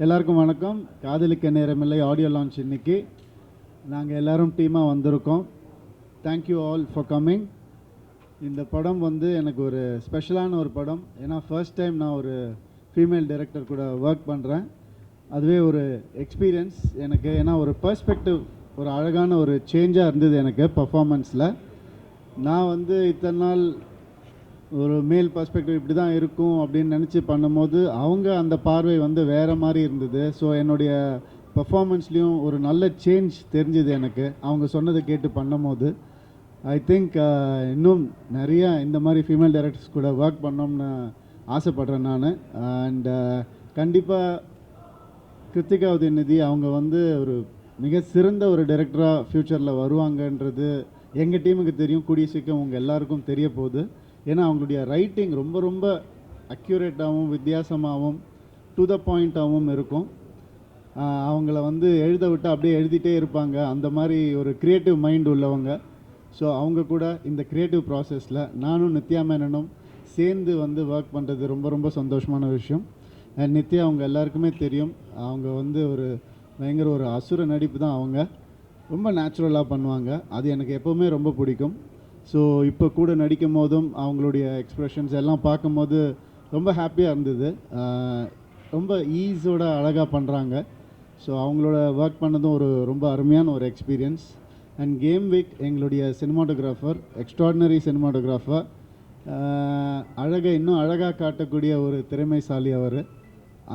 எல்லாருக்கும் வணக்கம். காதலிக்க நேரமில்லை ஆடியோ லான்ச் இன்னைக்கு நாங்கள் எல்லாரும் டீமாக வந்திருக்கோம். Thank you all for coming. இந்த படம் வந்து எனக்கு ஒரு ஸ்பெஷலான ஒரு படம். ஏன்னா ஃபர்ஸ்ட் டைம் நான் ஒரு ஃபீமேல் டைரக்டர் கூட ஒர்க் பண்ணுறேன். அதுவே ஒரு எக்ஸ்பீரியன்ஸ் எனக்கு. ஏன்னா ஒரு பர்ஸ்பெக்டிவ், ஒரு அழகான ஒரு சேஞ்சாக இருந்தது எனக்கு பர்ஃபார்மன்ஸில். நான் வந்து இத்தனை நாள் ஒரு மேல் பர்ஸ்பெக்டிவ் இப்படி தான் இருக்கும் அப்படின்னு நினச்சி பண்ணும்போது அவங்க அந்த பார்வை வந்து வேறு மாதிரி இருந்தது. ஸோ என்னுடைய பர்ஃபார்மன்ஸ்லேயும் ஒரு நல்ல சேஞ்ச் தெரிஞ்சுது எனக்கு அவங்க சொன்னதை கேட்டு பண்ணும்போது. ஐ திங்க் இன்னும் நிறையா இந்த மாதிரி ஃபீமேல் டைரக்டர்ஸ் கூட ஒர்க் பண்ணோம்னு ஆசைப்பட்றேன் நான். அண்ட் கண்டிப்பாக கிருத்திகா உதயநிதி அவங்க வந்து ஒரு மிக சிறந்த ஒரு டைரக்டராக ஃப்யூச்சரில் வருவாங்கன்றது எங்கள் டீமுக்கு தெரியும். கூடிய சீக்கிரம் உங்கள் எல்லாருக்கும் தெரிய போகுது. ஏன்னா அவங்களுடைய ரைட்டிங் ரொம்ப ரொம்ப அக்யூரேட்டாகவும் வித்தியாசமாகவும் டு த பாயிண்ட்டாகவும் இருக்கும். அவங்கள வந்து எழுத விட்டு அப்படியே எழுதிட்டே இருப்பாங்க. அந்த மாதிரி ஒரு க்ரியேட்டிவ் மைண்ட் உள்ளவங்க. ஸோ அவங்க கூட இந்த க்ரியேட்டிவ் ப்ராசஸில் நானும் நித்யா மேனனும் சேர்ந்து வந்து ஒர்க் பண்ணுறது ரொம்ப ரொம்ப சந்தோஷமான விஷயம். அண்ட் நித்யா அவங்க எல்லாருக்குமே தெரியும், அவங்க வந்து ஒரு பயங்கர ஒரு அசுர நடிப்பு தான். அவங்க ரொம்ப நேச்சுரலாக பண்ணுவாங்க. அது எனக்கு எப்போவுமே ரொம்ப பிடிக்கும். ஸோ இப்போ கூட நடிக்கும் போதும் அவங்களுடைய எக்ஸ்ப்ரெஷன்ஸ் எல்லாம் பார்க்கும்போது ரொம்ப ஹாப்பியாக இருந்தது. ரொம்ப ஈஸோட அழகாக பண்ணுறாங்க. ஸோ அவங்களோட ஒர்க் பண்ணதும் ஒரு ரொம்ப அருமையான ஒரு எக்ஸ்பீரியன்ஸ். அண்ட் கேம் வீக் எங்களுடைய சினிமாட்டோகிராஃபர், எக்ஸ்ட்ராடினரி சினிமாட்டோகிராஃபர், இன்னும் அழகாக காட்டக்கூடிய ஒரு திறமைசாலி அவர்.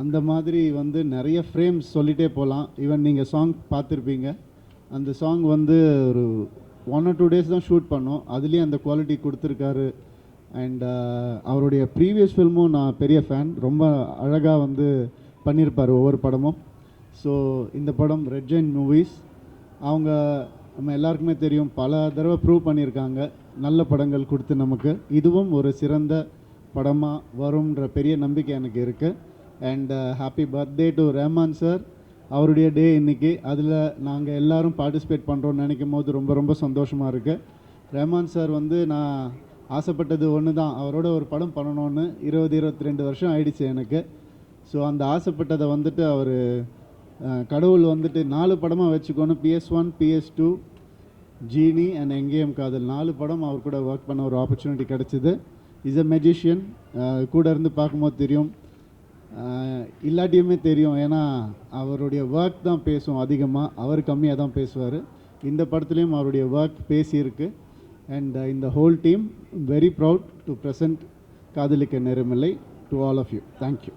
அந்த மாதிரி வந்து நிறைய ஃப்ரேம்ஸ் சொல்லிகிட்டே போகலாம். ஈவன் நீங்கள் சாங் பார்த்துருப்பீங்க. அந்த சாங் வந்து ஒரு 1 or 2 days தான் ஷூட் பண்ணோம். அதுலேயும் அந்த குவாலிட்டி கொடுத்துருக்காரு. அண்ட் அவருடைய ப்ரீவியஸ் ஃபில்மும் நான் பெரிய ஃபேன். ரொம்ப அழகாக வந்து பண்ணியிருப்பார் ஒவ்வொரு படமும். ஸோ இந்த படம் ரெட் ஜெயின் மூவிஸ், அவங்க நம்ம எல்லாருக்குமே தெரியும், பல தடவை ப்ரூவ் பண்ணியிருக்காங்க நல்ல படங்கள் கொடுத்து நமக்கு. இதுவும் ஒரு சிறந்த படமாக வரும்ன்ற பெரிய நம்பிக்கை எனக்கு இருக்குது. And happy birthday to Rahman sir. அவருடைய டே இன்றைக்கி. அதில் நாங்கள் எல்லோரும் பார்ட்டிசிபேட் பண்ணுறோன்னு நினைக்கும் போது ரொம்ப ரொம்ப சந்தோஷமாக இருக்குது. ரஹ்மான் சார் வந்து நான் ஆசைப்பட்டது ஒன்று தான், அவரோட ஒரு படம் பண்ணணுன்னு. 22 வருஷம் ஆயிடுச்சு எனக்கு. ஸோ அந்த ஆசைப்பட்டதை வந்துட்டு அவர் கடவுள் வந்துட்டு 4 படமாக வச்சுக்கோன்னு PS1, PS2, ஜீனி அண்ட் எங்கேஎம் காதல் 4 படம் அவர் கூட ஒர்க் பண்ண ஒரு ஆப்பர்ச்சுனிட்டி கிடச்சிது. Is a magician. கூட இருந்து பார்க்கும்போது தெரியும், இல்லாட்டியுமே தெரியும். ஏன்னா அவருடைய ஒர்க் தான் பேசும் அதிகமாக, அவர் கம்மியாக தான் பேசுவார். இந்த படத்துலேயும் அவருடைய ஒர்க் பேசியிருக்கு. அண்ட் இந்த whole team very proud to present Kadhalikka Neramillai to all of you. Thank you.